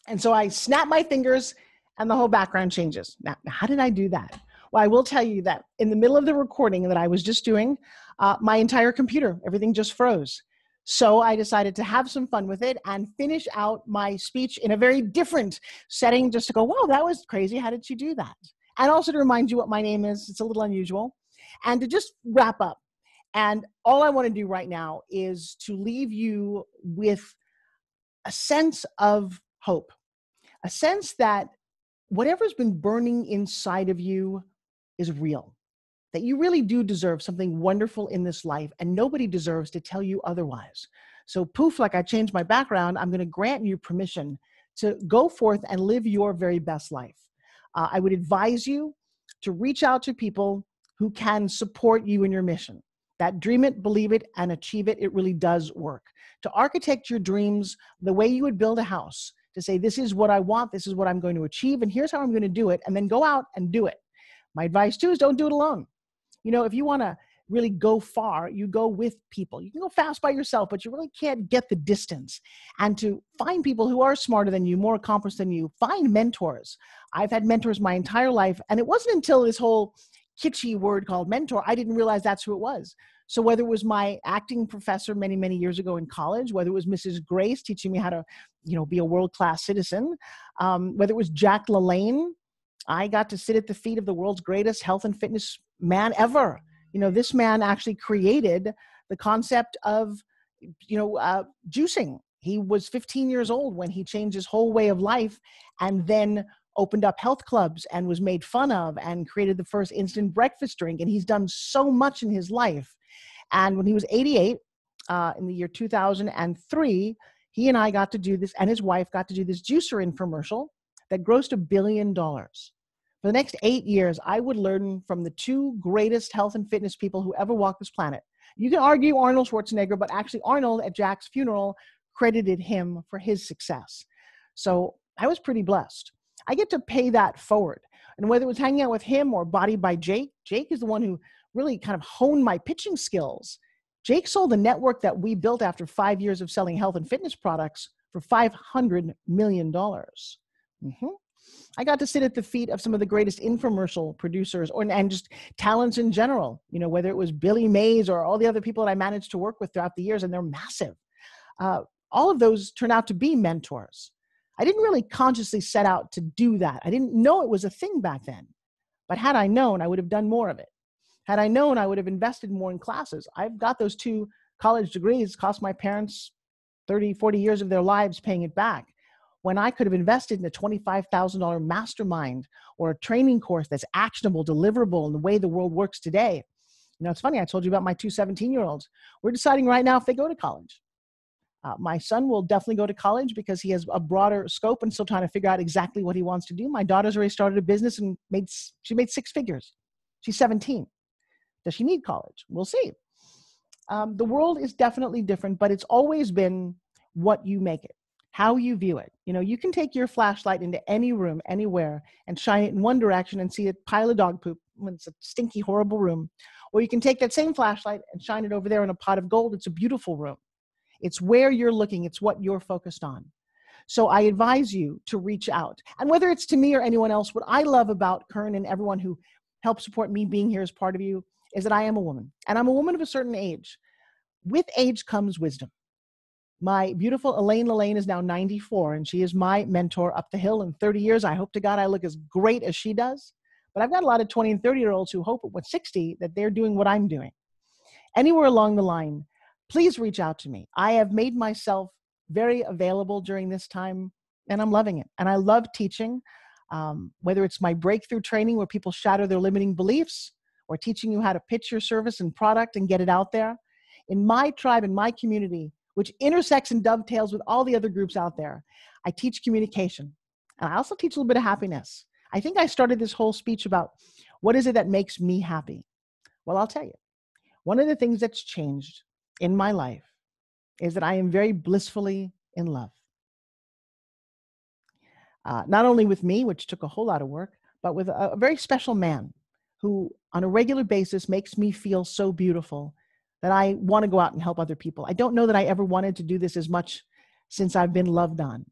And so I snap my fingers and the whole background changes. Now, how did I do that? Well, I will tell you that in the middle of the recording that I was just doing, my entire computer, everything just froze. So I decided to have some fun with it and finish out my speech in a very different setting, just to go, wow, that was crazy. How did she do that? And also to remind you what my name is. It's a little unusual. And to just wrap up. And all I want to do right now is to leave you with a sense of hope, a sense that whatever's been burning inside of you is real, that you really do deserve something wonderful in this life, and nobody deserves to tell you otherwise. So poof, like I changed my background, I'm going to grant you permission to go forth and live your very best life. I would advise you to reach out to people who can support you in your mission. That dream it, believe it, and achieve it, it really does work. To architect your dreams the way you would build a house, to say, this is what I want, this is what I'm going to achieve, and here's how I'm going to do it, and then go out and do it. My advice too is don't do it alone. You know, if you want to really go far, you go with people. You can go fast by yourself, but you really can't get the distance. And to find people who are smarter than you, more accomplished than you, find mentors. I've had mentors my entire life, and it wasn't until this whole kitschy word called mentor, I didn't realize that's who it was. So whether it was my acting professor many, many years ago in college, whether it was Mrs. Grace teaching me how to, be a world-class citizen, whether it was Jack LaLanne, I got to sit at the feet of the world's greatest health and fitness man ever. This man actually created the concept of, juicing. He was 15 years old when he changed his whole way of life and then opened up health clubs and was made fun of and created the first instant breakfast drink. And he's done so much in his life. And when he was 88, in the year 2003, he and I got to do this, and his wife got to do this juicer infomercial that grossed $1 billion. For the next 8 years, I would learn from the two greatest health and fitness people who ever walked this planet. You can argue Arnold Schwarzenegger, but actually Arnold at Jack's funeral credited him for his success. So I was pretty blessed. I get to pay that forward. And whether it was hanging out with him or Body by Jake, Jake is the one who really kind of honed my pitching skills. Jake sold the network that we built after 5 years of selling health and fitness products for $500 million. I got to sit at the feet of some of the greatest infomercial producers and just talents in general, whether it was Billy Mays or all the other people that I managed to work with throughout the years, and they're massive. All of those turned out to be mentors. I didn't really consciously set out to do that. I didn't know it was a thing back then. But had I known, I would have done more of it. Had I known, I would have invested more in classes. I've got those 2 college degrees, cost my parents 30, 40 years of their lives paying it back, when I could have invested in a $25,000 mastermind or a training course that's actionable, deliverable in the way the world works today. It's funny, I told you about my 2 17-year-olds. We're deciding right now if they go to college. My son will definitely go to college because he has a broader scope and still trying to figure out exactly what he wants to do. My daughter's already started a business and she made 6 figures. She's 17. Does she need college? We'll see. The world is definitely different, but it's always been what you make it, how you view it. You can take your flashlight into any room, anywhere, and shine it in one direction and see a pile of dog poop when it's a stinky, horrible room. Or you can take that same flashlight and shine it over there in a pot of gold. It's a beautiful room. It's where you're looking. It's what you're focused on. So I advise you to reach out. And whether it's to me or anyone else, what I love about Kern and everyone who helps support me being here as part of you is that I am a woman. And I'm a woman of a certain age. With age comes wisdom. My beautiful Elaine LaLanne is now 94, and she is my mentor up the hill. In 30 years, I hope to God I look as great as she does. But I've got a lot of 20 and 30-year-olds who hope at 60 that they're doing what I'm doing. Anywhere along the line, please reach out to me. I have made myself very available during this time, and I'm loving it. And I love teaching, whether it's my breakthrough training where people shatter their limiting beliefs, or teaching you how to pitch your service and product and get it out there. In my tribe, in my community, which intersects and dovetails with all the other groups out there, I teach communication. And I also teach a little bit of happiness. I think I started this whole speech about what is it that makes me happy? Well, I'll tell you. One of the things that's changed in my life is that I am very blissfully in love. Not only with me, which took a whole lot of work, but with a very special man who on a regular basis makes me feel so beautiful that I want to go out and help other people. I don't know that I ever wanted to do this as much since I've been loved on.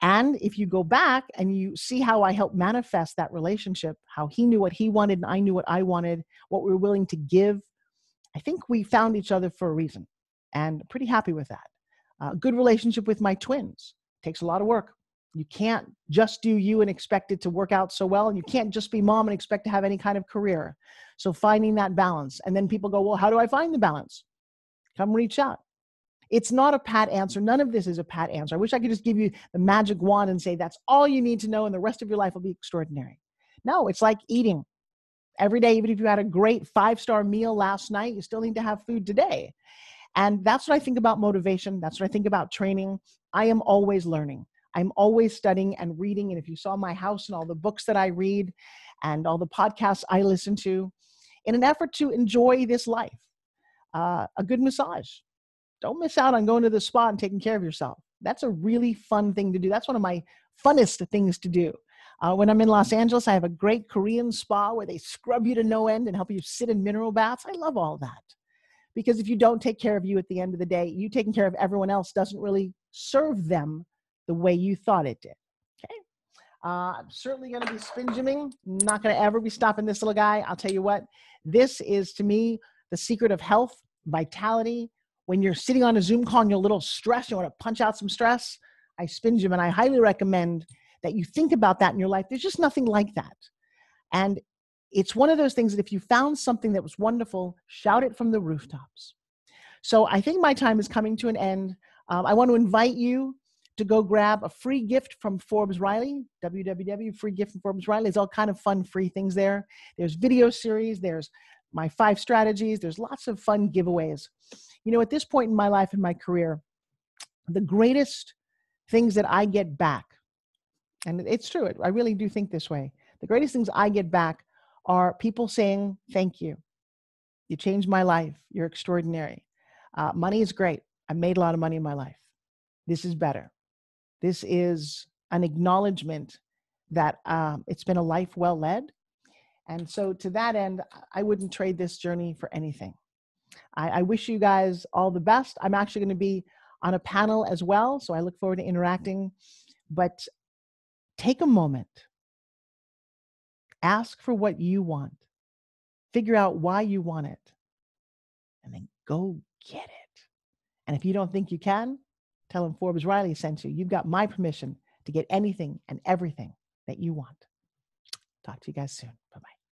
And if you go back and you see how I helped manifest that relationship, how he knew what he wanted and I knew what I wanted, what we were willing to give, I think we found each other for a reason, and pretty happy with that. Good relationship with my twins. Takes a lot of work. You can't just do you and expect it to work out so well. And you can't just be mom and expect to have any kind of career. So finding that balance. And then people go, well, how do I find the balance? Come reach out. It's not a pat answer. None of this is a pat answer. I wish I could just give you the magic wand and say that's all you need to know and the rest of your life will be extraordinary. No, it's like eating. Every day, even if you had a great 5-star meal last night, you still need to have food today. And that's what I think about motivation. That's what I think about training. I am always learning. I'm always studying and reading. And if you saw my house and all the books that I read and all the podcasts I listen to, in an effort to enjoy this life, a good massage. Don't miss out on going to the spa and taking care of yourself. That's a really fun thing to do. That's one of my funnest things to do. When I'm in Los Angeles, I have a great Korean spa where they scrub you to no end and help you sit in mineral baths. I love all that. Because if you don't take care of you at the end of the day, you taking care of everyone else doesn't really serve them the way you thought it did. Okay. I'm certainly going to be spin gymming. Not going to ever be stopping this little guy. I'll tell you what, this is to me the secret of health, vitality. When you're sitting on a Zoom call and you're a little stressed, you want to punch out some stress, I spin gym, and I highly recommend that you think about that in your life. There's just nothing like that. And it's one of those things that if you found something that was wonderful, shout it from the rooftops. So I think my time is coming to an end. I want to invite you to go grab a free gift from Forbes Riley, www, free gift from Forbes Riley. There's all kind of fun free things there. There's video series. There's my 5 strategies. There's lots of fun giveaways. You know, at this point in my life and my career, the greatest things that I get back, and it's true, I really do think this way, the greatest things I get back are people saying, thank you. You changed my life. You're extraordinary. Money is great. I made a lot of money in my life. This is better. This is an acknowledgement that it's been a life well led. And so to that end, I wouldn't trade this journey for anything. I wish you guys all the best. I'm actually going to be on a panel as well, so I look forward to interacting. But take a moment. Ask for what you want. Figure out why you want it. And then go get it. And if you don't think you can, tell them Forbes Riley sent you. You've got my permission to get anything and everything that you want. Talk to you guys soon. Bye-bye.